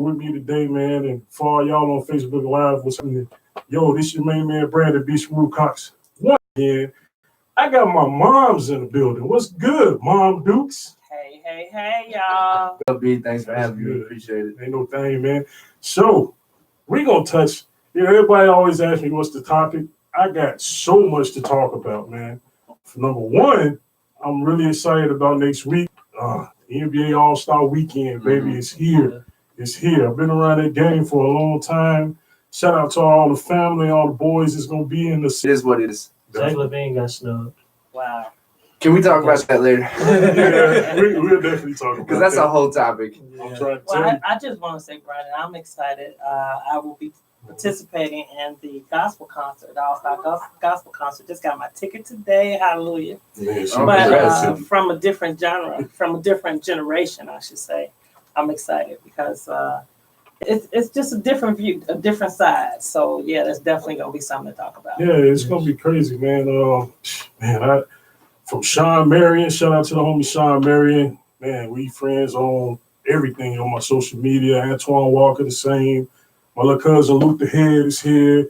with me today, man, and for all y'all on Facebook Live, what's happening? Yo, this your main man, Brandon BSmoove Cox. Once again, I got my moms in the building. What's good, Mom Dukes? Hey, y'all. B, thanks for having me. Appreciate it. Ain't no thing, man. So, we're going to touch, everybody always asks me what's the topic. I got so much to talk about, man. For number one, I'm really excited about next week. The NBA All-Star Weekend, baby, is here. It's here. I've been around that game for a long time. Shout out to all the family, all the boys that's going to be in the It is what it is. Zach LaVine got snubbed. Wow. Can we talk about that later? Yeah, we'll definitely talk about that. Because that's a whole topic. I'm trying to Well, tell you. I just want to say, Brandon, I'm excited. I will be participating in the gospel concert, the All-Star Gospel Concert. Just got my ticket today. Hallelujah. Man, But from a different genre, from a different generation, I should say. I'm excited because it's just a different view, a different side. So, yeah, there's definitely going to be something to talk about. Yeah, it's going to be crazy, man. From Sean Marion, shout out to the homie Sean Marion. Man, we friends on everything on my social media. Antoine Walker, the same. My little cousin Luke the Head is here.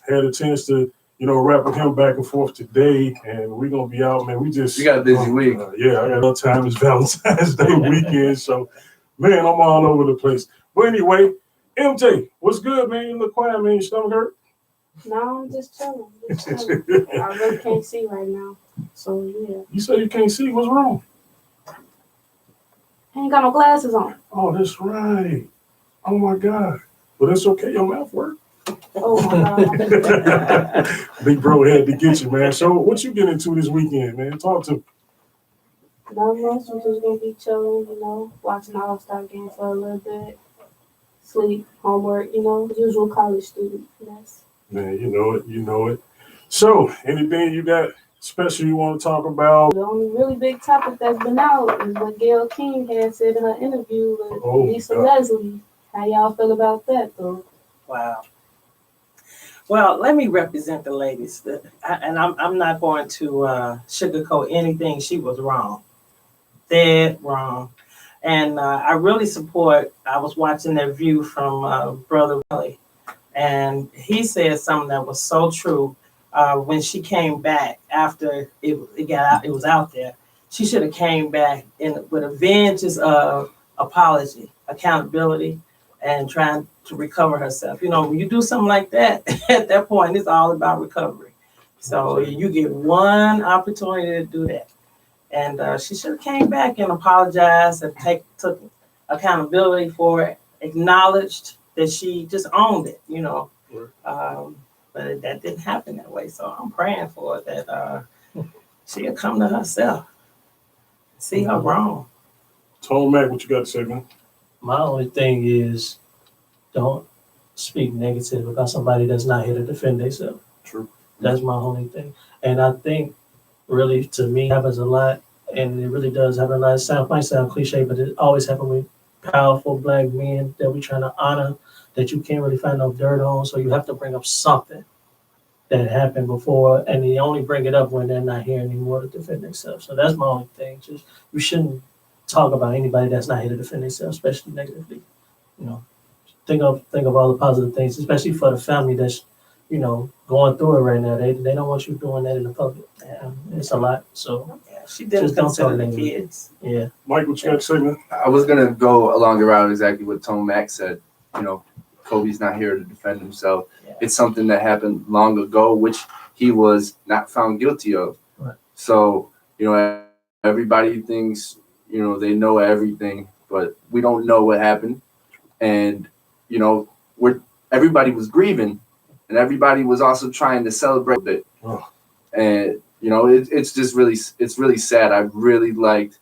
Had a chance to, rap with him back and forth today. And we're going to be out, man. You got a busy week. Yeah, I got no time. It's Valentine's Day weekend. So, man, I'm all over the place. But anyway, MJ, what's good, man? You look quiet, man. Your stomach hurt? No, I'm just chilling. I really can't see right now. So, yeah. You say you can't see. What's wrong? I ain't got no glasses on. Oh, that's right. Oh, my God. Well, that's okay. Your mouth work. Oh, my God. Big bro had to get you, man. So what you get into this weekend, man? Talk to me. Not much. I'm just going to be chilling, watching the All-Star game for a little bit. Sleep, homework, usual college student. Yes. Man, you know it. So, anything you got special you want to talk about? The only really big topic that's been out is what Gayle King had said in her interview with Lisa Leslie. How y'all feel about that, though? Wow. Well, let me represent the ladies. I'm not going to sugarcoat anything. She was wrong. Dead wrong. And I really support, I was watching that view from Brother Willie, and he said something that was so true. When she came back after it was out there, she should have came back with a vengeance of apology, accountability, and trying to recover herself. When you do something like that, at that point, it's all about recovery. So you get one opportunity to do that. And she should have came back and apologized and took accountability for it, acknowledged that she just owned it, but that didn't happen that way. So I'm praying for her that she'll come to herself, see her wrong. Tone Mac, what you got to say, man? My only thing is don't speak negative about somebody that's not here to defend themselves. True. That's my only thing. And I think really, to me, happens a lot, and it really does happen a lot. It might sound cliche, but it always happens with powerful Black men that we're trying to honor, that you can't really find no dirt on. So you have to bring up something that happened before, and you only bring it up when they're not here anymore to defend themselves. So that's my only thing. Just you shouldn't talk about anybody that's not here to defend themselves, especially negatively. Think of all the positive things, especially for the family that's going through it right now. They don't want you doing that in the public. It's a lot. So she didn't consider the kids. Yeah. Mike, what you got to say, man? I was going to go along the route exactly what Tone Mac said. Kobe's not here to defend himself. Yeah. It's something that happened long ago, which he was not found guilty of. Right. So, everybody thinks, they know everything, but we don't know what happened. And, everybody was grieving, and everybody was also trying to celebrate it. Oh. And, it's really sad. I really liked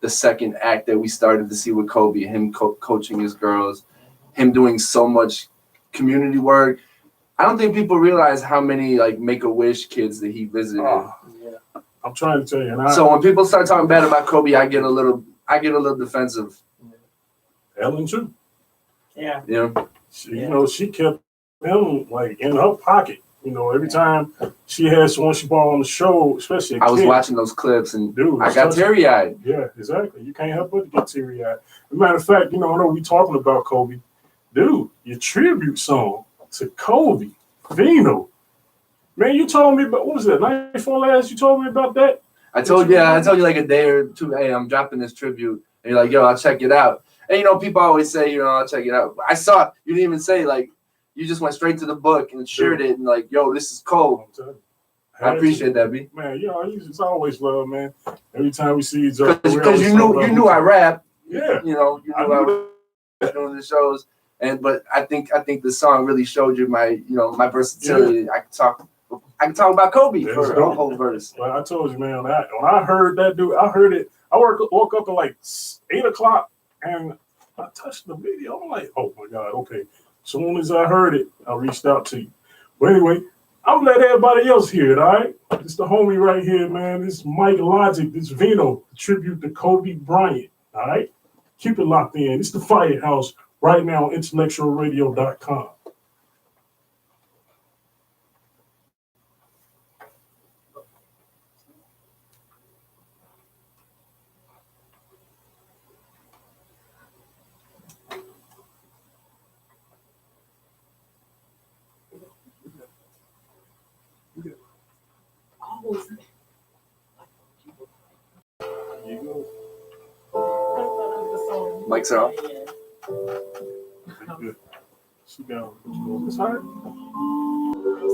the second act that we started to see with Kobe, him coaching his girls, him doing so much community work. I don't think people realize how many Make-A-Wish kids that he visited. Oh, yeah. I'm trying to tell you. So when people start talking bad about Kobe, I get a little defensive. Ellen too. Yeah. She kept him in her pocket. You know, every time she had someone she brought on the show, especially I was watching those clips and dude, I got teary-eyed. Yeah, exactly. You can't help but to get teary-eyed. As a matter of fact, you know, I know we talking about Kobe. Dude, your tribute song to Kobe, Vino. Man, you told me about, what was that, night before last? You told me about that? I told you like a day or two, hey, I'm dropping this tribute. And you're like, yo, I'll check it out. And, you know, people always say, you know, I'll check it out. I saw it. You didn't even say, like, you just went straight to the book and shared it and, like, yo, this is cold. I appreciate that, B. Man, you know, it's always love, man. Every time we see each other. Because you knew I rap. Yeah. You know, you knew I was doing the shows. But I think the song really showed you my versatility. Yeah. I can talk about Kobe for a whole verse. Well, I told you, man, when I heard that dude, I heard it. I woke up at like 8 o'clock and I touched the video. I'm like, oh my God, okay. As soon as I heard it, I reached out to you. But anyway, I'm gonna let everybody else hear it, all right? It's the homie right here, man. This is Logik, this Vino, tribute to Kobe Bryant, all right? Keep it locked in. It's the Firehouse right now on IntellectualRadio.com. Mike's off. Good. She down. It's hard. I'm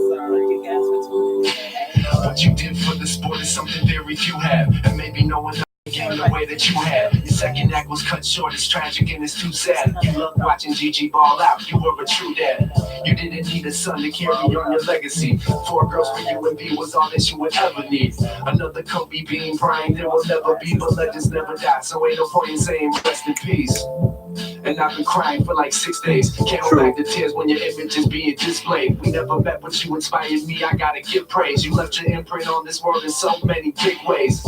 sorry, you guys were What you did for the sport is something very few have, and maybe no one game the way that you had. Your second act was cut short, it's tragic and it's too sad. You loved watching Gigi ball out, you were a true dad. You didn't need a son to carry on your legacy. 4 girls for you and B was all that you would ever need. Another Kobe Bean Bryant there will never be, but legends never die, so ain't no point in saying rest in peace. And I've been crying for like 6 days. Can't hold back the tears when your image is being displayed. We never met, but you inspired me, I gotta give praise. You left your imprint on this world in so many big ways.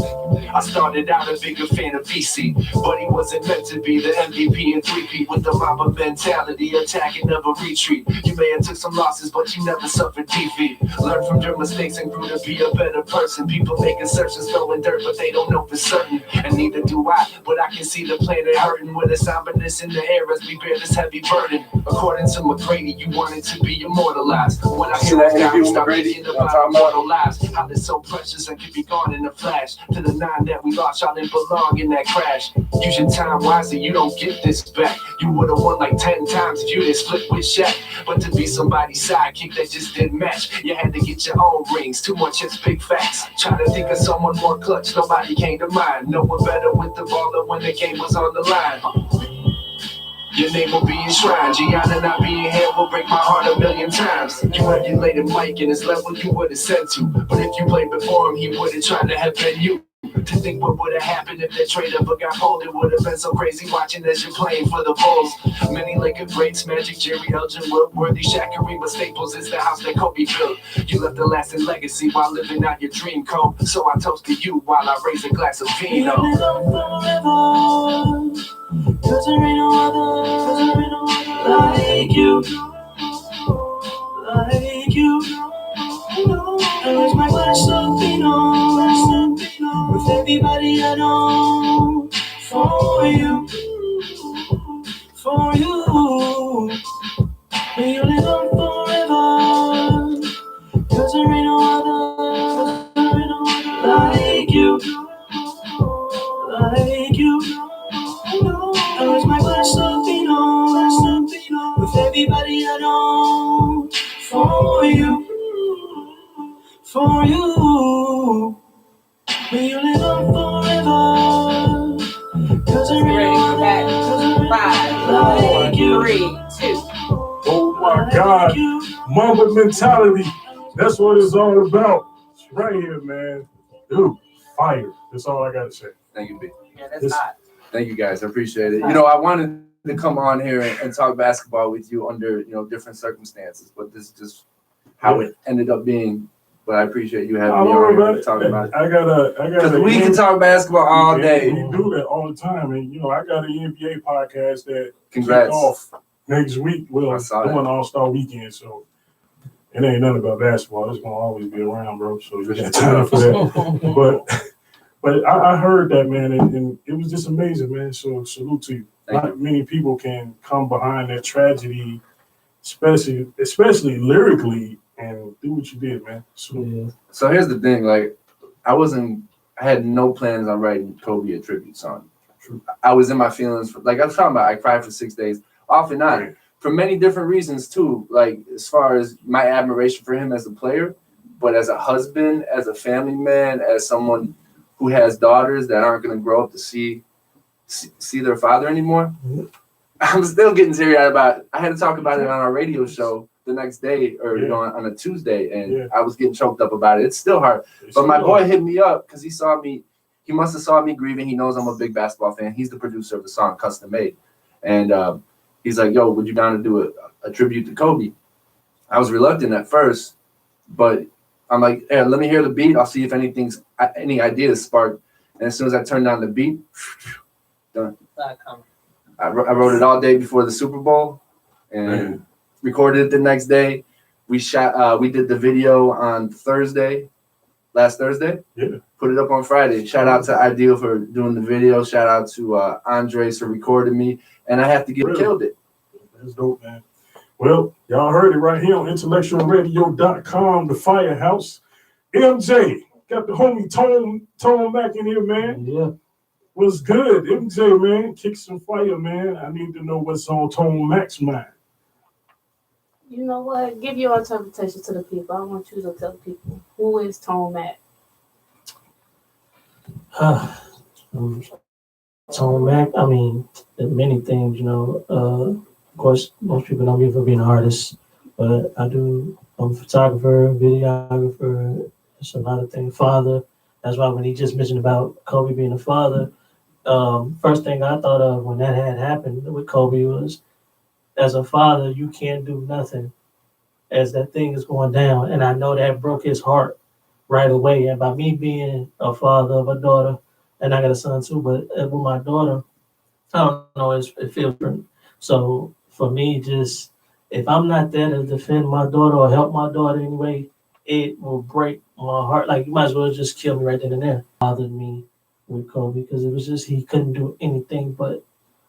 I started out a bigger fan of BC, but he wasn't meant to be the MVP and 3P with the Mamba mentality, attack and never retreat. You may have took some losses, but you never suffered defeat. Learn from your mistakes and grew to be a better person. People make assertions, throwing dirt, but they don't know for certain. And neither do I, but I can see the planet hurting with a somberness in the air as we bear this heavy burden. According to McGrady, you wanted to be immortalized. When I hear that guy, start thinking about immortal lives. How they're so precious and can be gone in a flash. To the 9 that we lost, y'all didn't belong in that crash. Use your time wisely, you don't get this back. You would've won like 10 times if you didn't split with Shaq. But to be somebody's sidekick that just didn't match, you had to get your own rings. Too much hits, big facts. Trying to think of someone more clutch, nobody came to mind. No one better with the baller when the game was on the line. Your name will be enshrined. Gianna not being here will break my heart 1,000,000 times. You emulated Mike and his level you would have said to. But if you played before him, he would have tried to have been you. To think what would have happened if that trade ever got pulled, it would have been so crazy watching as you're playing for the Bulls. Many Laker greats, Magic, Jerry, Elgin, Wilt, Worthy, Shaq, Kareem, but Staples is the house that Kobe built. You left a lasting legacy while living out your dream code. So I toast to you while I raise a glass of vino. Cause there ain't no other like you, like you. I raise my glass of vino with everybody I know. For you, for you. May you live on forever. Cause there ain't no other like you, like you. I raise my glass of vino with everybody I know. For you, for you. May you live on forever. Cause there ain't no other. 5, 4, 3, 2. Oh my God. Mamba mentality. That's what it's all about. It's right here, man. Dude, fire. That's all I gotta say. Thank you, B. Yeah, that's hot. Thank you, guys. I appreciate it. You know, I wanted to come on here and talk basketball with you under, different circumstances, but this is just how it ended up being. But I appreciate you having me on here talking about it. I gotta. Because we can talk basketball all day. We do that all the time, and I got an NBA podcast that Congrats. kick off next week. Well, I saw doing that. All-Star Weekend, so it ain't nothing about basketball. It's gonna always be around, bro. So you got time for that. But I heard that, man, and it was just amazing, man. So salute to you. Not many people can come behind that tragedy, especially lyrically, and do what you did, man. So here's the thing, like I had no plans on writing Kobe a tribute song. I was in my feelings, like I was talking about, I cried for 6 days, off and on. Right. For many different reasons too, like as far as my admiration for him as a player, but as a husband, as a family man, as someone who has daughters that aren't going to grow up to see their father anymore. Mm-hmm. I'm still getting teary-eyed about it. I had to talk about it on our radio show the next day, or on a Tuesday, and I was getting choked up about it. It's still hard. But my boy hit me up because he saw me. He must have saw me grieving. He knows I'm a big basketball fan. He's the producer of the song Custom Made. And he's like, yo, would you down to do a tribute to Kobe? I was reluctant at first, but I'm like, hey, let me hear the beat. I'll see if any ideas spark. And as soon as I turned on the beat, done. I wrote it all day before the Super Bowl and recorded it the next day. We did the video on last Thursday. Yeah. Put it up on Friday. Shout out to Ideal for doing the video. Shout out to Andres for recording me. And I have to killed it. That's dope, man. Well, y'all heard it right here on IntellectualRadio.com, the Firehouse. MJ, got the homie Tone back in here, man. Yeah. What's good? MJ, man, kick some fire, man. I need to know what's on Tone Mac's mind. You know what? Give your interpretation to the people. I want you to tell people, who is Tone Mac? Tone Mac, I mean, many things, you know. Of course, most people know me for being an artist, but I'm a photographer, videographer, it's a lot of things. Father. That's why when he just mentioned about Kobe being a father, first thing I thought of when that had happened with Kobe was, as a father, you can't do nothing as that thing is going down. And I know that broke his heart right away. And by me being a father of a daughter, and I got a son too, but with my daughter, I don't know, it feels different. So for me, just if I'm not there to defend my daughter or help my daughter anyway, it will break my heart. Like, you might as well just kill me right then and there. It bothered me with Kobe because it was just, he couldn't do anything but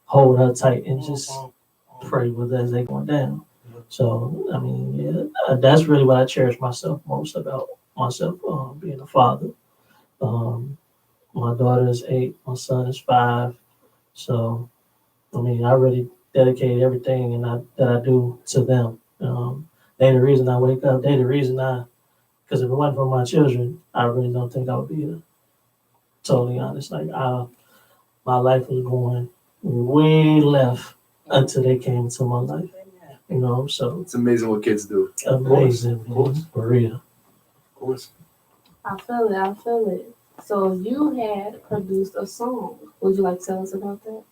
hold her tight and just pray with her as they going down. So, I mean, that's really what I cherish myself most about myself, being a father. My daughter is 8, my son is 5. So, I mean, I really dedicate everything that I do to them. They the reason I wake up. They the reason because if it wasn't for my children, I really don't think I would be here. Totally honest. Like, my life was going way left until they came into my life. You know, so it's amazing what kids do. Amazing, for real. Of course. I feel it. So you had produced a song. Would you like to tell us about that?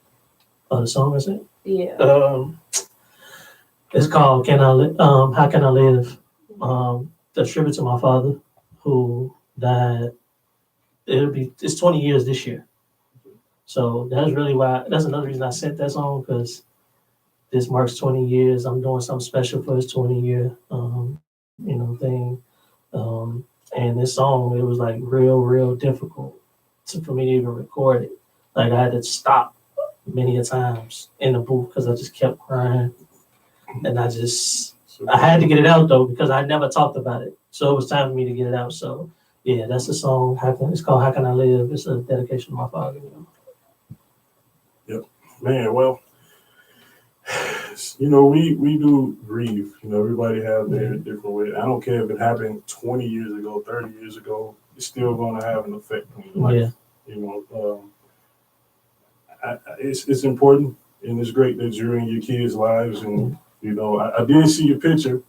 The song, is it? Yeah. It's called How Can I Live? A tribute to my father who died. It's 20 years this year. So that's really that's another reason I sent that song, because this marks 20 years. I'm doing something special for his 20-year, thing. And this song, it was like real difficult for me to even record it. Like, I had to stop many a times in the booth because I just kept crying. And I had to get it out though, because I never talked about it. So it was time for me to get it out. So yeah, that's the song. It's called How Can I Live? It's a dedication to my father. Yep. Man, well, we do grieve. Everybody have their different way. I don't care if it happened 20 years ago, 30 years ago, it's still going to have an effect on your life. It's important, and it's great that you're in your kids' lives. And, I did see your picture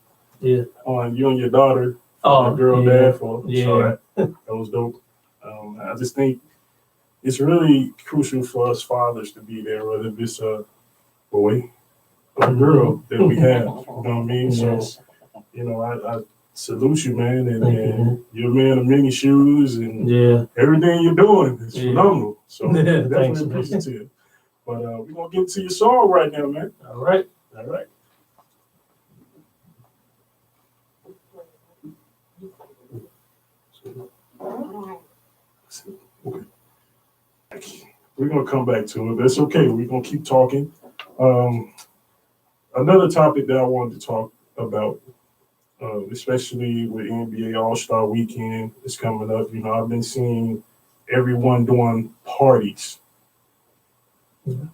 on you and your daughter, the girl dad for. So that was dope. I just think it's really crucial for us fathers to be there, whether it's a boy or a girl that we have. You know what I mean? Yes. So, I salute you, man, and you're a man of many shoes, and everything you're doing is phenomenal. So definitely appreciative. But we're gonna get to your song right now, man. All right. We're gonna come back to it. That's okay. We're gonna keep talking. Another topic that I wanted to talk about, especially with NBA All-Star Weekend is coming up. You know, I've been seeing everyone doing parties. Yeah.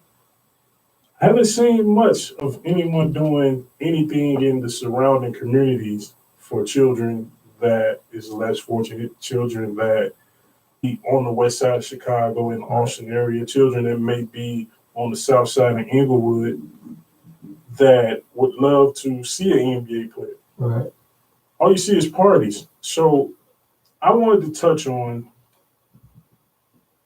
I haven't seen much of anyone doing anything in the surrounding communities for children that is less fortunate, children that be on the west side of Chicago in the Austin area, children that may be on the south side of Inglewood that would love to see an NBA player. Right. All you see is parties. So I wanted to touch on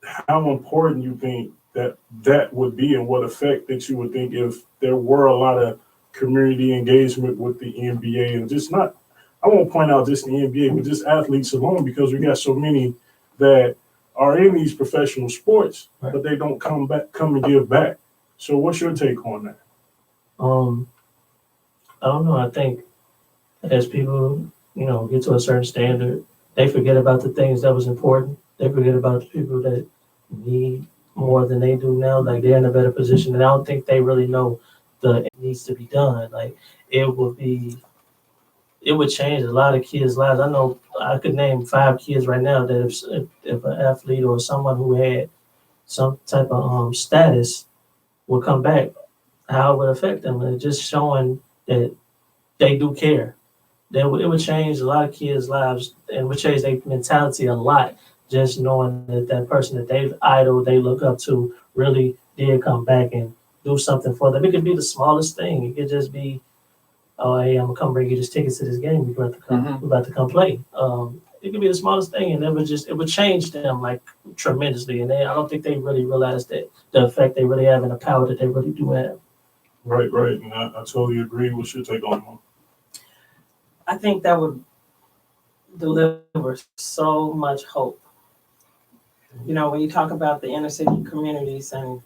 how important you think that would be and what effect that you would think if there were a lot of community engagement with the NBA and just not, I won't point out just the NBA, but just athletes alone, because we got so many that are in these professional sports, right, but they don't come and give back. So what's your take on that? I don't know. I think as people, get to a certain standard, they forget about the things that was important. They forget about the people that need more than they do now. Like, they're in a better position, and I don't think they really know it needs to be done. Like, it would change a lot of kids' lives. I know I could name 5 kids right now that if an athlete or someone who had some type of status would come back, how it would affect them, and just showing that they do care. It would change a lot of kids' lives and would change their mentality a lot. Just knowing that person that they idol, they look up to, really did come back and do something for them. It could be the smallest thing. It could just be, oh, hey, I'm gonna come bring you this ticket to this game. We're about to come play. It could be the smallest thing, and it would change them like tremendously. And I don't think they really realize that the effect they really have and the power that they really do have. Right. And I totally agree. What's your take on that? I think that would deliver so much hope. When you talk about the inner city communities and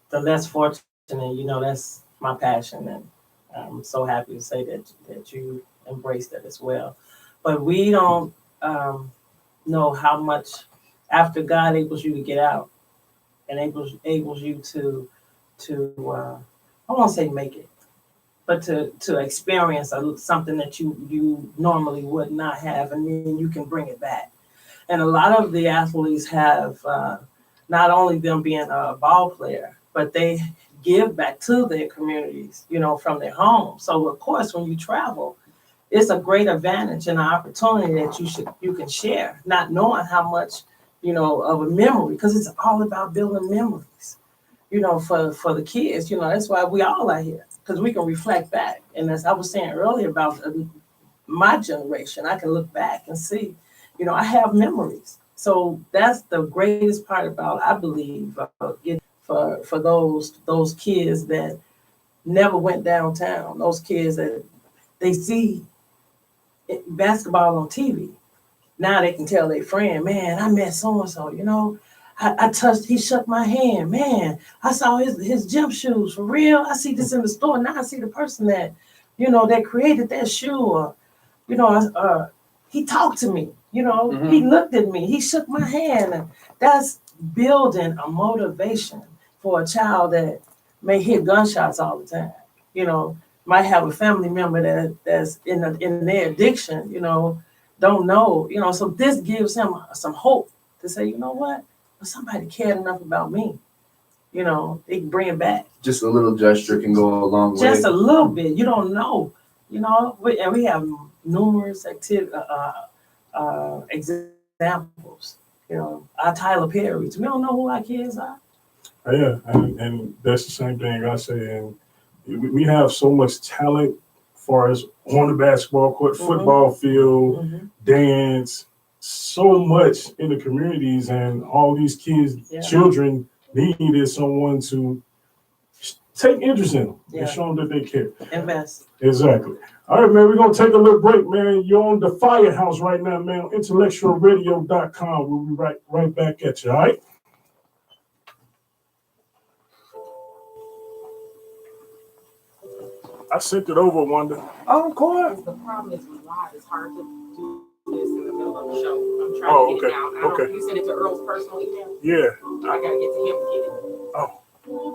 the less fortunate, that's my passion, and I'm so happy to say that you embrace that as well. But we don't know how much, after God enables you to get out and enables you to I won't say make it, but to experience something that you normally would not have, and then you can bring it back. And a lot of the athletes have not only them being a ball player, but they give back to their communities, from their home. So of course, when you travel, it's a great advantage and an opportunity that you can share, not knowing how much, of a memory, because it's all about building memories, for the kids. That's why we all are here, because we can reflect back. And as I was saying earlier about my generation, I can look back and see, I have memories. So that's the greatest part about, I believe, for those kids that never went downtown, those kids that they see basketball on TV. Now they can tell their friend, man, I met so-and-so, I touched, he shook my hand, man, I saw his gym shoes, for real. I see this in the store. Now I see the person that, that created that shoe, or, he talked to me, he looked at me, he shook my hand. And that's building a motivation for a child that may hear gunshots all the time, might have a family member that's in their addiction, don't know, so this gives him some hope to say, you know what, but somebody cared enough about me, they can bring it back. Just a little gesture can go a long way. Just a little bit, you don't know, and we have numerous examples, our Tyler Perry's. We don't know who our kids are. Yeah, and that's the same thing I say. And we have so much talent as far as on the basketball court, football field, dance, so much in the communities, and all these kids, children needed someone to take interest in them and show them that they care. Invest. Exactly. All right, man, we're going to take a little break, man. You're on the Firehouse right now, man, on IntellectualRadio.com. We'll be right back at you, all right? I sent it over, Wanda. Oh, of course. The problem is with live, it's hard to do this in the middle do on the show. I'm trying Oh, to get okay, it down. I don't, okay. You send it to Earl's personal email? Yeah. I gotta get to him to get it. Oh.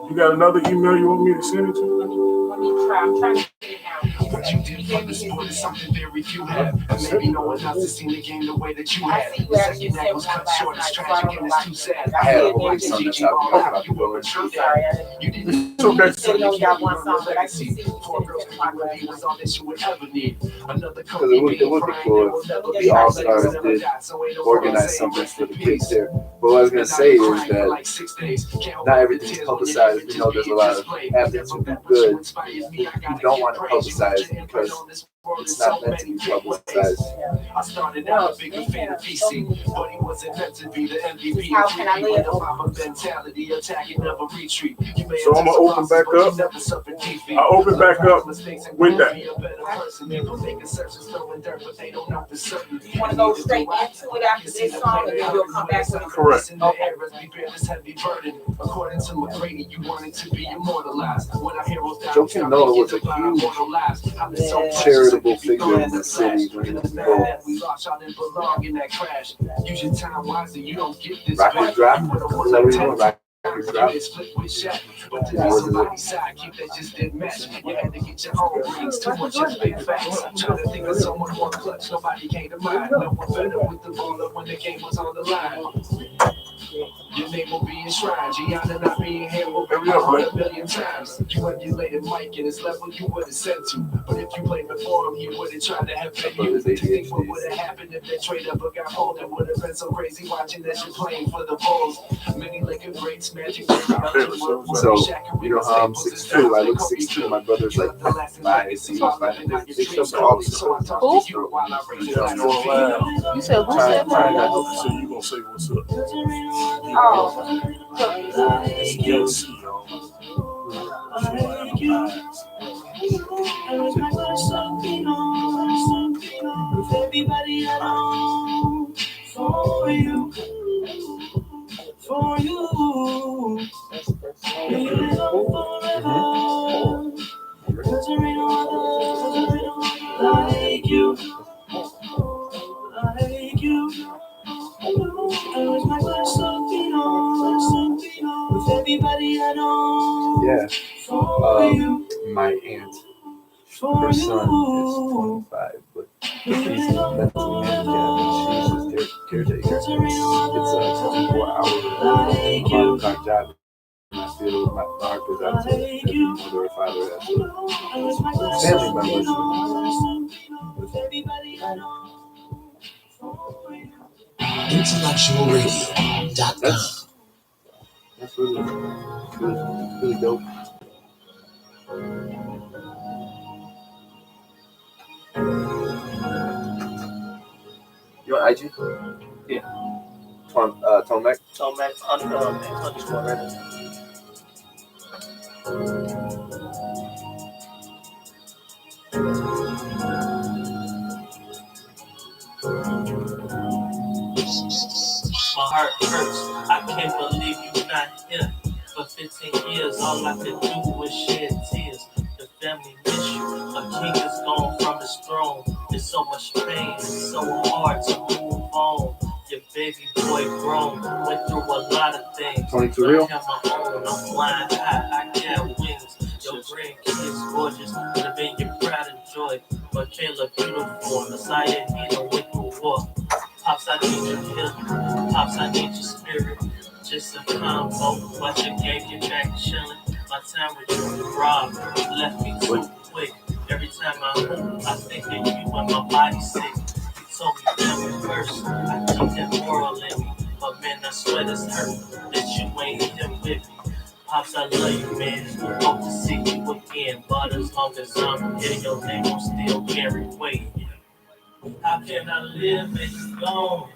You got another email you want me to send it to? Let me try. I'm trying to get it down. What you did for the sport is something very few have. And maybe no one else has seen the game the way that you have. The second act was cut short, it's tragic and it's too sad. I had a You voice on the GG top ball of out, you were a true Sorry, fan. I didn't. You didn't. It's okay. You said you only got one song, but I can see you Poor girls sent it to me. was all that you would ever need. Another Because it would be cool if the All-Stars did organize something for the kids there. But what I was going to say is that not everything's publicized. We know there's a lot of athletes who do good who don't want to publicize it because it's not meant to be publicized. I started out a bigger fan of PC, but he wasn't meant to be the MVP. How can I live? Mentality, attacking, never retreat. So I'm gonna open back up. I open back up with that. You want to go straight into it after this song, and then we'll come back with it? Correct. According to McGrady, you wanted to be immortalized. When I hear Joe Noah was a huge charitable figure in the city when he was involved. Use your time wisely, you don't get this. Rocket Drop? Is that what you're doing? Rocket Drop? But to be somebody's sidekick that just didn't match. You had to get your own rings, too much of big facts. Trying to think of someone more clutch, nobody came to mind. No one better with the ball up when the game was on the line. Your name will be enshrined. Gianna not being here will be heard 1,000,000 times. You emulated Mike in his level, you would have said to. But if you played before him, he would have tried to have been you. To think what would have happened if that trade ever got hold, it would have been so crazy watching that you're playing for the Bulls. Many Laker greats, Magic. So, you know how I'm 6'2", I look 6'2", my brother's like 5'6", he's 5'6", all these. Who? You said who said that? So you gonna say what's up? Oh. Yes. Everybody I know for you. For you, you live on forever. Cause there ain't no other like you, like you. I was my glass of vino, with everybody I know. Yeah, For you, my aunt, for her son you. is 25, but he's mentally handicapped and she's his caretaker. Cause there ain't It's no a 24-hour time job. And I feel my heart goes out to every mother or father that has family members. With everybody I know. For you. IntellectualRadio.com. That's really dope. You on IG? Yeah. Tomac? Max underscore Reddit. My heart hurts. I can't believe you're not here. For 15 years, all I could do was shed tears. The family miss you. A king is gone from his throne. There's so much pain. It's so hard to move on. Your baby boy grown. Went through a lot of things. 22 real? I have my own. I'm flying high. I got wings. Your grandkids gorgeous. Living your pride and joy. MiKayla beautiful. Messiah Nina went through war. Pops, I need your healing. Pops, I need your spirit. Just a combo. Watch your game, get back chilling. My time with you, Rob, you left me too quick. Every time I move, I think of you and my body's sick. You told me family first. I keep that moral in me. But man, I swear this hurt that you ain't here with me. Pops, I love you, man. Hope to see you again. But as long as I'm here, your name will still carry weight. How can I live and you gone?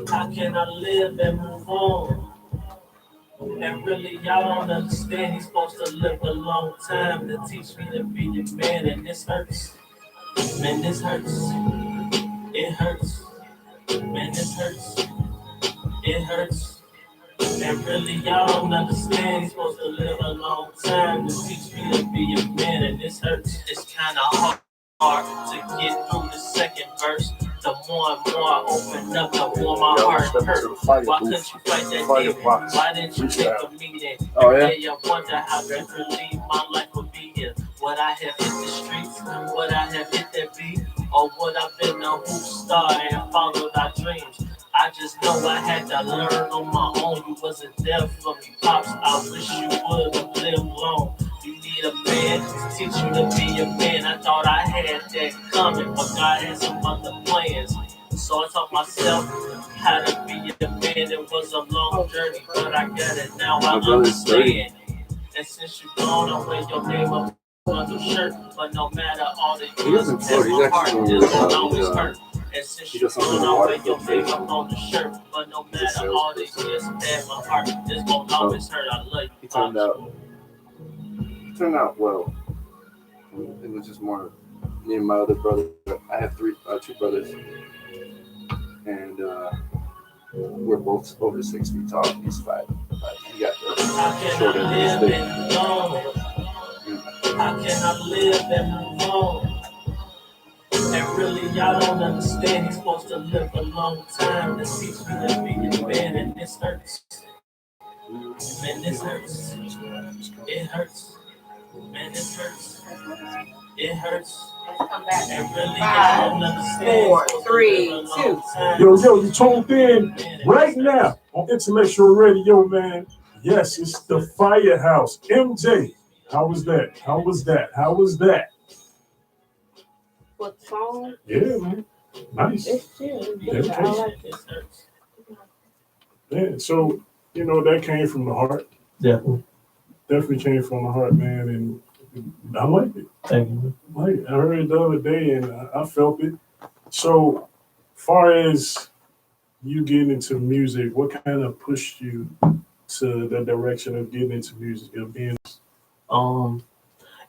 How can I live and move on? And really, y'all don't understand. He's supposed to live a long time to teach me to be a man. And this hurts. Man, this hurts. It hurts. Man, this hurts. It hurts. And really, y'all don't understand. He's supposed to live a long time to teach me to be a man. And this hurts. It's kind of hard to get through the second verse. The more and more I open up, the more my heart hurt. Why couldn't you fight that demon? Why didn't you take a meeting? Oh, yeah? I wonder how differently my life would be here. Would I have hit the streets? Would I have hit that beat? Or would I been a hoop star and followed our dreams? I just know I had to learn on my own. You wasn't there for me, Pops. I wish you would have lived long. You need a man to teach you to be a man. I thought I had that coming, but God had some other plans. So I taught myself how to be a man. It was a long journey, but I got it now. I understand. And since you gone, I wear your name up on the shirt. But no matter all the years, my heart just won't always hurt. And since you gone, I wear your name up on the shirt. But no matter all the years, my heart just won't always hurt. I love you. He turned out well. It was just more me and my other brother. I have two brothers, and we're both over 6 feet tall. He's 5. He got the short end of the stick. How can I live and move on? And really, y'all don't understand. He's supposed to live a long time to teach me to be a man, and this hurts. Man, this hurts. It hurts. Man, this hurts. It hurts. And really, y'all don't understand. 4, 3, 2. Yo, you tuned in right now on Intellectual Radio, man. Yes, it's the Firehouse. MJ, how was that? How was that? What song? Yeah, man. Nice. It's chill. Yeah, I like it. Yeah, so, that came from the heart. Definitely came from the heart, man, and I like it. Thank you. Like, I heard it the other day, and I felt it. So, far as you getting into music, what kind of pushed you to the direction of getting into music? Of being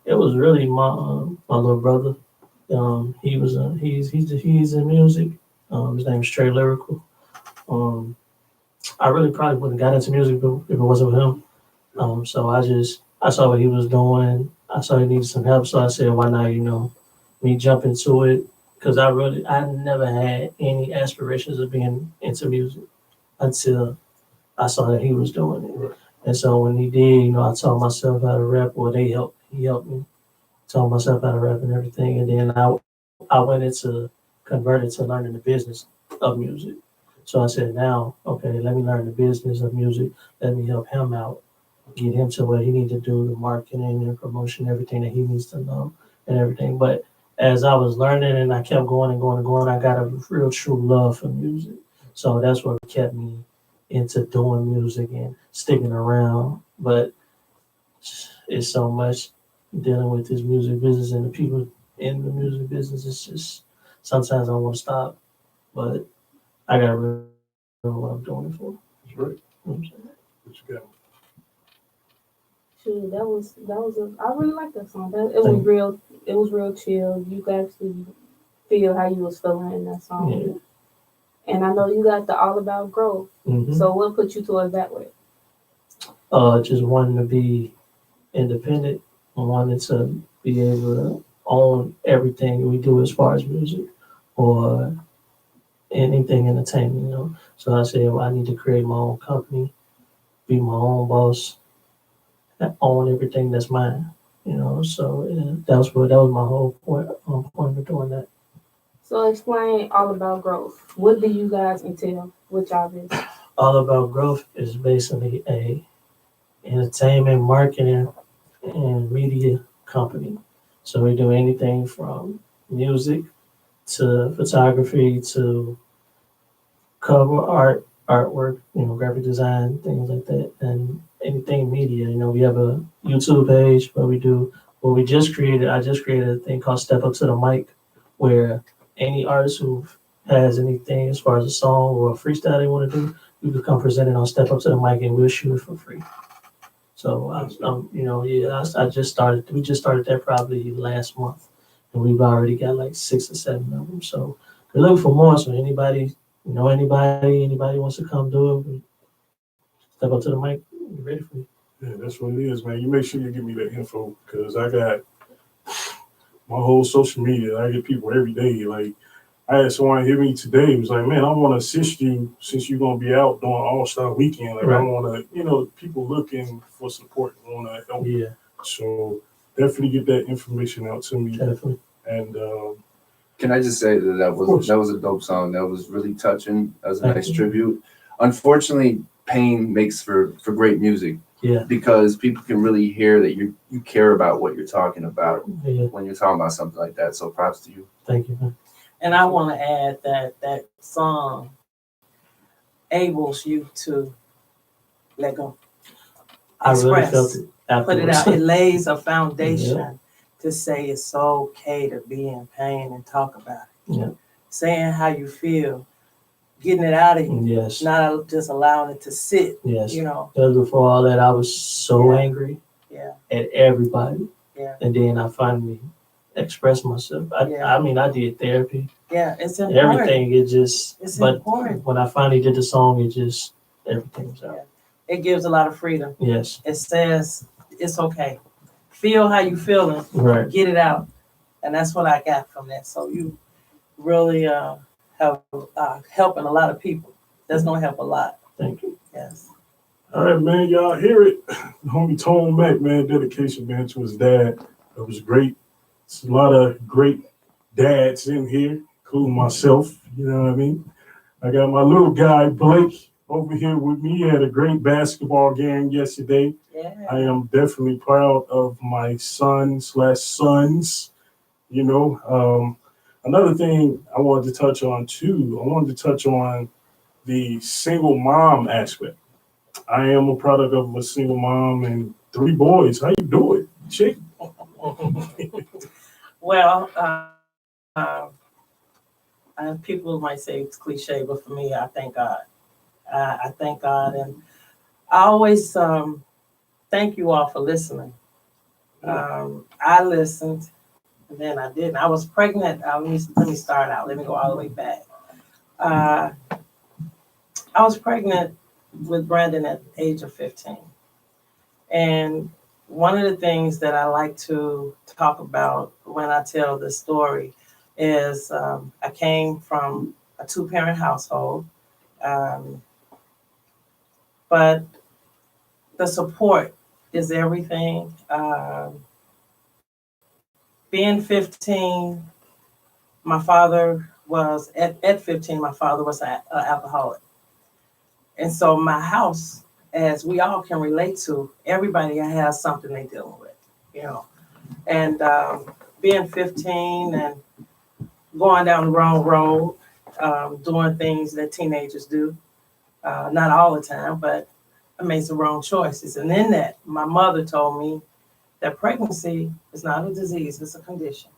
It was really my little brother. He's in music. His name's Trey Lyrical. I really probably wouldn't have got into music if it wasn't with him. So I saw what he was doing. I saw he needed some help. So I said, why not, me jump into it? Because I never had any aspirations of being into music until I saw that he was doing it. And so when he did, I taught myself how to rap, or he helped me. Taught myself how to rap and everything. And then I went into converted to learning the business of music. So I said, now, okay, let me learn the business of music. Let me help him out, get him to what he needs to do, the marketing and promotion, everything that he needs to know and everything. But as I was learning and I kept going and going and going, I got a real true love for music. So that's what kept me into doing music and sticking around. But it's so much dealing with this music business and the people in the music business. It's just sometimes I want to stop, but I got to really know what I'm doing it for. That's right. You know what I'm saying? What you got? Sure, I really like that song. It was real chill. You could actually feel how you was feeling in that song. Yeah. And I know you got the All About Growth. Mm-hmm. So what put you towards that way? Just wanting to be independent. I wanted to be able to own everything we do as far as music or anything entertainment, So I said, well, I need to create my own company, be my own boss, own everything that's mine, So that was my whole point of doing that. So explain All About Growth. What do you guys entail? Which y'all is? All About Growth is basically a entertainment, marketing, and media company. So we do anything from music to photography to cover art, artwork, graphic design, things like that, and anything media. We have a YouTube page where I just created a thing called Step Up to the Mic, where any artist who has anything as far as a song or a freestyle they want to do, you can come present it on Step Up to the Mic and we'll shoot it for free. So we just started that probably last month, and we've already got like 6 or 7 of them. So we're looking for more. So anybody wants to come do it, step up to the mic, be ready for you. Yeah, that's what it is, man. You make sure you give me that info because I got my whole social media. I get people every day. Like I had someone hit me today. He was like, man, I want to assist you since you're going to be out doing All-Star Weekend. Like, I want to, people looking for support and want to help. Yeah. So definitely get that information out to me. Definitely. And can I just say that was a dope song. That was really touching. That was a nice tribute. Unfortunately, pain makes for great music. Yeah. Because people can really hear that you care about what you're talking about when you're talking about something like that. So props to you. Thank you, man. And I want to add that song enables you to let go. I really felt it afterwards. Put it out. It lays a foundation to say it's okay to be in pain and talk about it. Yeah. Saying how you feel, getting it out of you. Yes. Not just allowing it to sit. Yes. Because before all that, I was so angry at everybody. Yeah. And then I finally expressed myself. I mean, I did therapy. Yeah, it's important. Everything, it's important. When I finally did the song, everything was out. Yeah. It gives a lot of freedom. Yes. It says it's okay. Feel how you feeling. Right. Get it out. And that's what I got from that. So you really have helping a lot of people. That's going to help a lot. Thank you. Yes. All right, man, y'all hear it. Homie Tone Mac, man, dedication, man, to his dad. That was great. It's a lot of great dads in here, including myself. You know what I mean? I got my little guy, Blake, over here with me. He had a great basketball game yesterday. Yeah. I am definitely proud of my son/sons. Another thing I wanted to touch on, too, the single mom aspect. I am a product of a single mom and 3 boys. How you doing, chick? Well, people might say it's cliche, but for me, I thank God. I thank God, and I always thank you all for listening. I listened, and then I didn't. I was pregnant. Let me start out. Let me go all the way back. I was pregnant with Brandon at the age of 15. And one of the things that I like to talk about when I tell this story is I came from a 2-parent household, but the support is everything. Being 15, my father was, at 15, my father was an alcoholic. And so my house, as we all can relate to, everybody has something they're dealing with, And being 15 and going down the wrong road, doing things that teenagers do, not all the time, but I made some wrong choices. And in that, my mother told me that pregnancy is not a disease, it's a condition.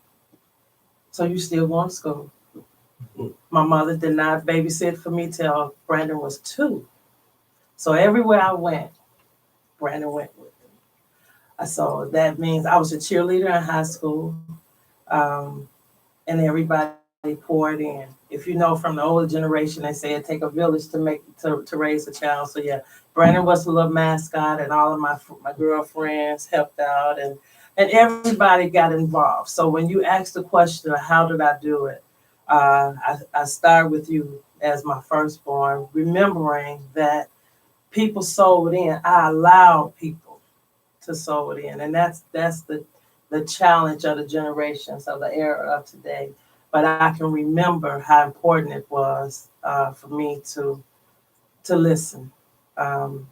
So you still going to school. My mother did not babysit for me till Brandon was 2. So everywhere I went, Brandon went with me. So that means I was a cheerleader in high school, and everybody poured in. If you know from the older generation, they say it take a village to raise a child. So yeah, Brandon was a little mascot, and all of my girlfriends helped out, and everybody got involved. So when you ask the question, how did I do it? I start with you as my firstborn, remembering that people sold in. I allowed people to sow it in, and that's the challenge of the generations of the era of today. But I can remember how important it was for me to listen, and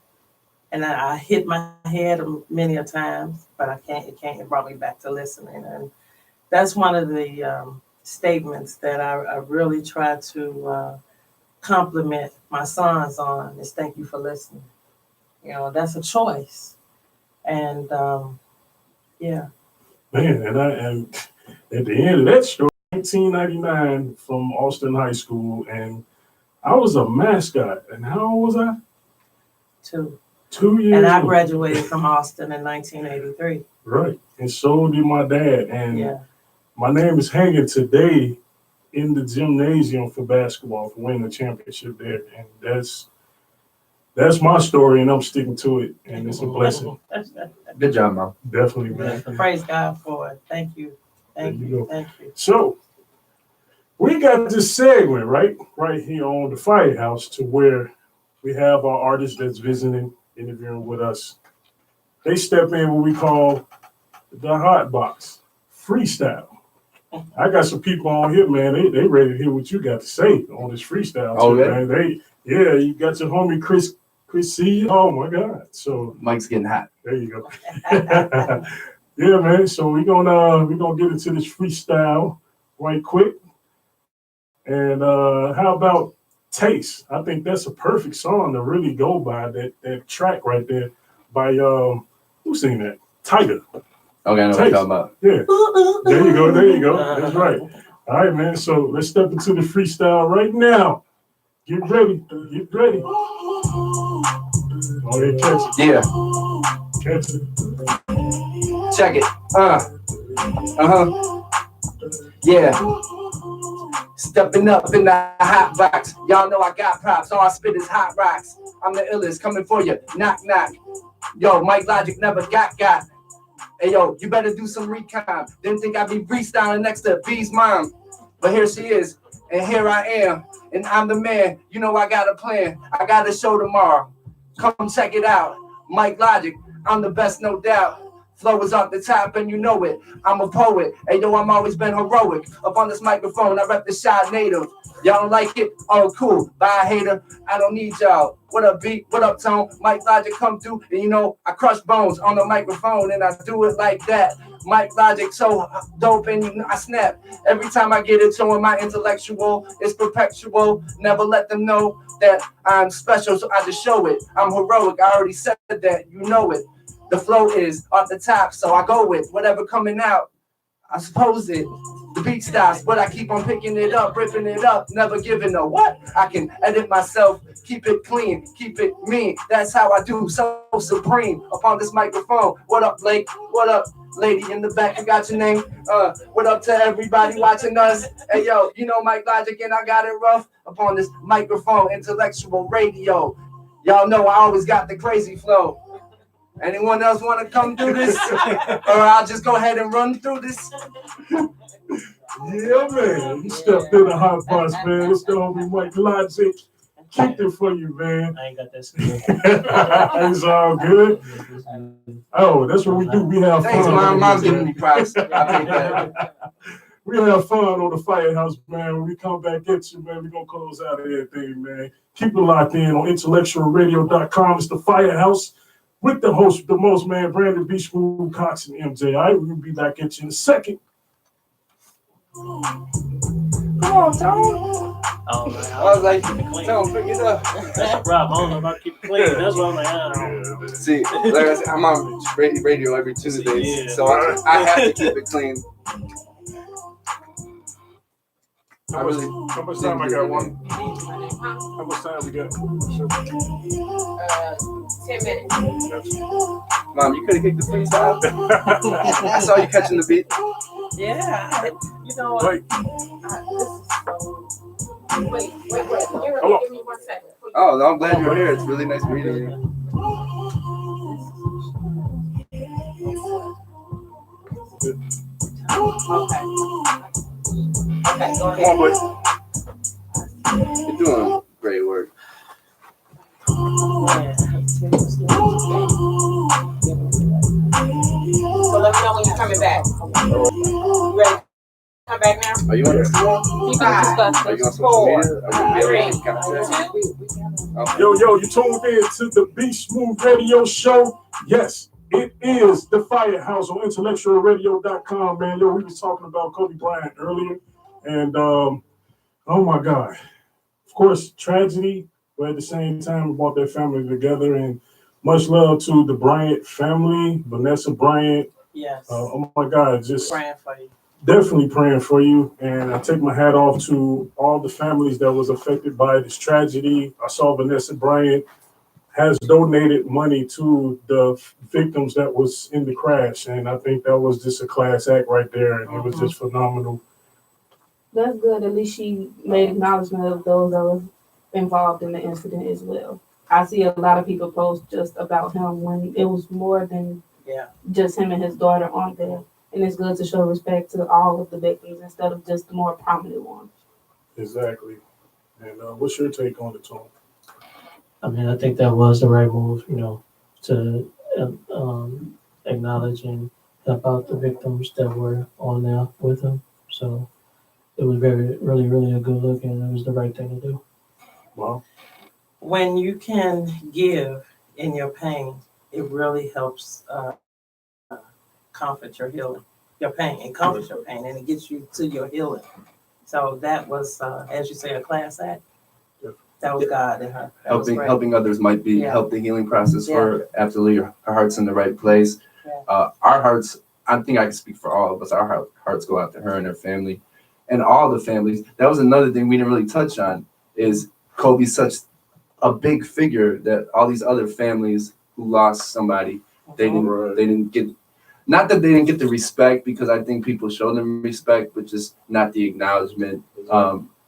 I hit my head many a times, but it brought me back to listening, and that's one of the statements that I really try to compliment my sons on is thank you for listening. That's a choice. And yeah. Man, and at the end of that story, 1999 from Austin High School, and I was a mascot. And how old was I? 2. 2 years And I old. graduated from Austin in 1983. Right. And so did my dad. And yeah. My name is hanging today in the gymnasium for basketball for winning the championship there. And that's my story, and I'm sticking to it. And it's a blessing. Good job, Mom. Definitely, man. Praise God for it. Thank you. Thank you. So, we got this segment right here on the Firehouse to where we have our artists that's visiting, interviewing with us. They step in what we call the hot box freestyle. I got some people on here, man. They ready to hear what you got to say on this freestyle. Oh, too, yeah? man. You got your homie Chris C. Oh my God. So Mike's getting hot. there you go. Yeah, man. So we're gonna get into this freestyle right quick. And how about Taste? I think that's a perfect song to really go by, that track right there by who sing that? Tiger. Okay, I know what you're talking about. Yeah. There you go. That's right. All right, man. So let's step into the freestyle right now. Get ready. Oh, yeah, catch it. Yeah, Catch it. check it. Yeah. Stepping up in the hot box. Y'all know I got props. All I spit is hot rocks. I'm the illest, coming for you. Knock, knock. Yo, Mike Logik never got. Hey, yo, you better do some recon. Didn't think I'd be freestyling next to B's mom. But here she is, and here I am. And I'm the man. You know I got a plan. I got a show tomorrow. Come check it out. Mike Logik, I'm the best, no doubt. Flow is off the top and you know it. I'm a poet. Hey, yo, I'm always been heroic. Up on this microphone, I rep the shot native. Y'all don't like it? Oh, cool. Bye, hater. I don't need y'all. What up, beat? What up, tone? Mike Logik come through, and you know, I crush bones on the microphone, and I do it like that. Mike Logik so dope, and you know, I snap. Every time I get it, showing my intellectual, it's perpetual. Never let them know that I'm special, so I just show it. I'm heroic. I already said that. You know it. The flow is off the top, so I go with whatever coming out. I suppose it. The beat stops, but I keep on picking it up, ripping it up, never giving a what. I can edit myself, keep it clean, keep it mean. That's how I do, so supreme upon this microphone. What up, Blake? What up, lady in the back? You got your name? What up to everybody watching us? Hey, yo, you know Mike Logik, and I got it rough upon this microphone, intellectual radio. Y'all know I always got the crazy flow. Anyone else want to come do this? Or I'll just go ahead and run through this. Yeah, man. You stepped in the hot box, man. It's the homie Mike Logik. Kicked it for you, man. I ain't got that skill. It's all good. Oh, that's what we do. We have Thanks, fun. Mom's giving me props. I take that. We have fun on the Firehouse, man. When we come back at you, man, we're going to close out everything, man. Keep it locked in on IntellectualRadio.com. It's the Firehouse with the host, the most, man, Brandon BSmoove, Cox, and MJ. All right, we'll be back at you in a second. Come on, Tone. Oh, man. I was like, Tone, pick it up. That's a problem. I don't know if I keep it clean. That's what I'm like, I don't know. See, like I said, I'm on radio every Tuesday, Yeah. so I have to keep it clean. How much time I got? One? How much time we got? 10 minutes. Mom, you could have kicked the freestyle. I saw you catching the beat. Yeah, you know what? Wait. Wait. Hello. Give me 1 second. Oh, I'm glad you're here. It's really nice meeting you. Okay, go Come ahead. on, boy. You're doing great work. So let me know when you're coming back. You ready? Come back now. Are you on Instagram? Are you on social media? Are you married? Okay. Yo, you tuned in to the BSmoove Radio Show. Yes, it is the Firehouse on IntellectualRadio.com, man. Yo, we was talking about Kobe Bryant earlier, and oh my God, of course, tragedy, but at the same time, we brought their family together, and much love to the Bryant family, Vanessa Bryant. Yes. Oh my God, just Praying for you. definitely praying for you, and I take my hat off to all the families that was affected by this tragedy. I saw Vanessa Bryant has donated money to the victims that was in the crash, and I think that was just a class act right there, and it was just phenomenal. That's good. At least she made acknowledgement of those that were involved in the incident as well. I see a lot of people post just about him when it was more than just him and his daughter on there. And it's good to show respect to all of the victims instead of just the more prominent ones. Exactly. And what's your take on it, Tom? I mean, I think that was the right move, to acknowledge and help out the victims that were on there with him. So it was really a good look, and it was the right thing to do. Well, when you can give in your pain, it really helps comfort your healing, your pain, and comfort your pain, and it gets you to your healing. So that was, as you say, a class act. That was God and her. Helping others might be help the healing process for her. Absolutely, her heart's in the right place. Yeah. Our hearts, I think I can speak for all of us. Our hearts go out to her and her family, and all the families. That was another thing we didn't really touch on. Is Kobe's such a big figure that all these other families who lost somebody, they didn't get. Not that they didn't get the respect, because I think people show them respect, but just not the acknowledgement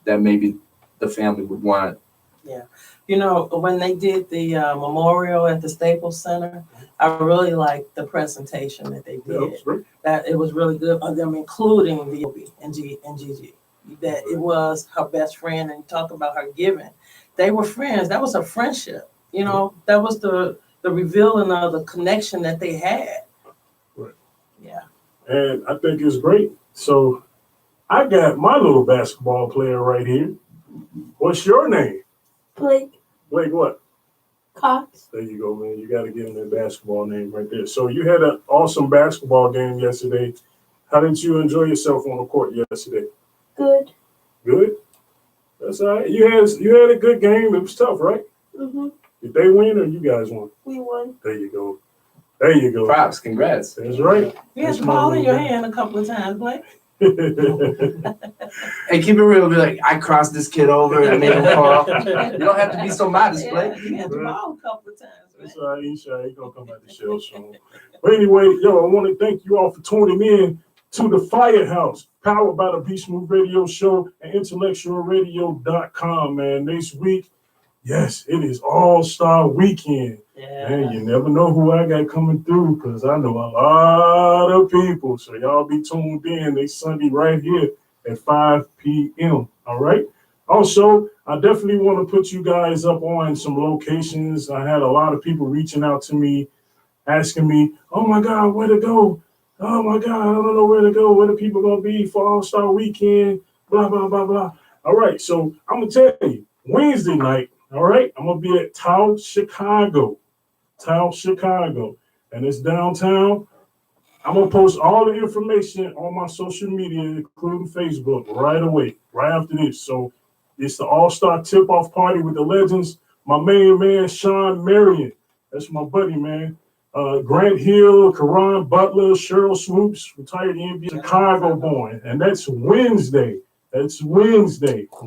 that maybe the family would want. Yeah. When they did the memorial at the Staples Center, I really liked the presentation that they did. That it was really good of them including the Kobe and Gigi. That it was her best friend, and you talk about her giving. They were friends. That was a friendship. That was the revealing of the connection that they had. Right. Yeah. And I think it's great. So I got my little basketball player right here. What's your name? Blake. Blake what? Cox. There you go, man. You got to give him that basketball name right there. So you had an awesome basketball game yesterday. How did you enjoy yourself on the court yesterday? Good. Good? That's all right. You had a good game. It was tough, right? Mm-hmm. Did they win or you guys won? We won. There you go. There you go. Props, congrats. That's right. You had the ball in your hand a couple of times, Blake. Hey, keep it real. Be like, I crossed this kid over and made him fall. You don't have to be so modest, Blake. You had the ball a couple of times. That's all right. He's going to come out the shell soon. But anyway, I want to thank you all for tuning in to the Firehouse, powered by the BSmoove Radio Show and IntellectualRadio.com, man. Next week, yes, it is All-Star Weekend. Yeah. Man, you never know who I got coming through, because I know a lot of people. So y'all be tuned in next Sunday right here at 5 p.m. All right? Also, I definitely want to put you guys up on some locations. I had a lot of people reaching out to me, asking me, oh, my God, where to go? Oh, my God, I don't know where to go. Where the people going to be for All-Star Weekend? Blah, blah, blah, blah. All right, so I'm going to tell you, Wednesday night, all right, I'm going to be at Tao, Chicago, and it's downtown. I'm going to post all the information on my social media, including Facebook, right away, right after this. So it's the All-Star Tip-Off Party with the legends. My main man, Sean Marion. That's my buddy, man. Grant Hill, Karan Butler, Cheryl Swoops, retired NBA, Chicago born. And that's Wednesday. From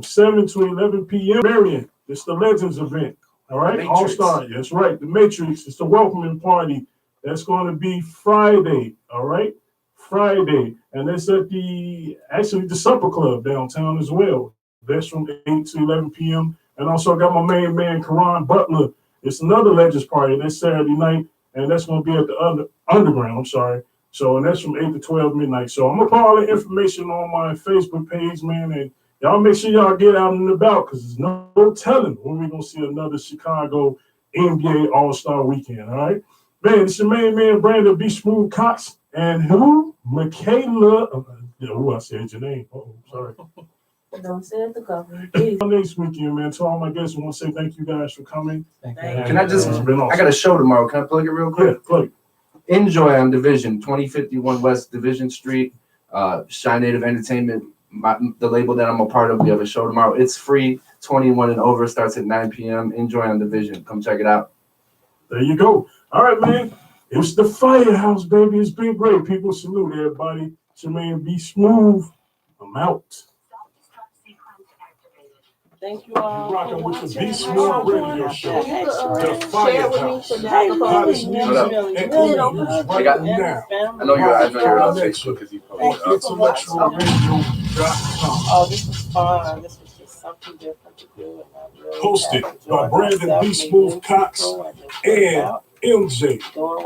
7 to 11 p.m. Marion. It's the Legends event. All right? All-Star. That's right. The Matrix. It's the welcoming party. That's going to be Friday. All right? Friday. And that's at the Supper Club downtown as well. That's from 8 to 11 p.m. And also I got my main man, Karan Butler. It's another Legends party. That's Saturday night. And that's going to be at the Underground. I'm sorry. So, and that's from 8 to 12 midnight. So I'm going to put all the information on my Facebook page, man. And y'all make sure y'all get out and about, because there's no telling when we're going to see another Chicago NBA All-Star Weekend, all right? Man, it's your main man, Brandon BSmoove Cox. And who? MiKayla. I said your name. Oh, sorry. Don't say it to cover. Next weekend, man. To all my guests, I want to say thank you guys for coming. Can I just, I got a show tomorrow. Can I plug it real quick? Yeah, plug it. Enjoy on Division, 2051 West Division Street, Shy Native Entertainment, the label that I'm a part of. We have a show tomorrow. It's free, 21 and over, starts at 9 p.m. Enjoy on Division. Come check it out. There you go. All right, man. It's the Firehouse, baby. It's been great. People, salute everybody. It's your man, BSmoove. I'm out. Thank you all. You're rocking with the BSmoove Radio Show. The Firehouse. Hottest music I got- now. I know you're on Facebook because you posted. IntellectualRadio.com. Oh, this was fun. This was just something different to do. And I really Hosted enjoyed by Brandon myself, BSmoove meeting Cox people just and out, MJ. doing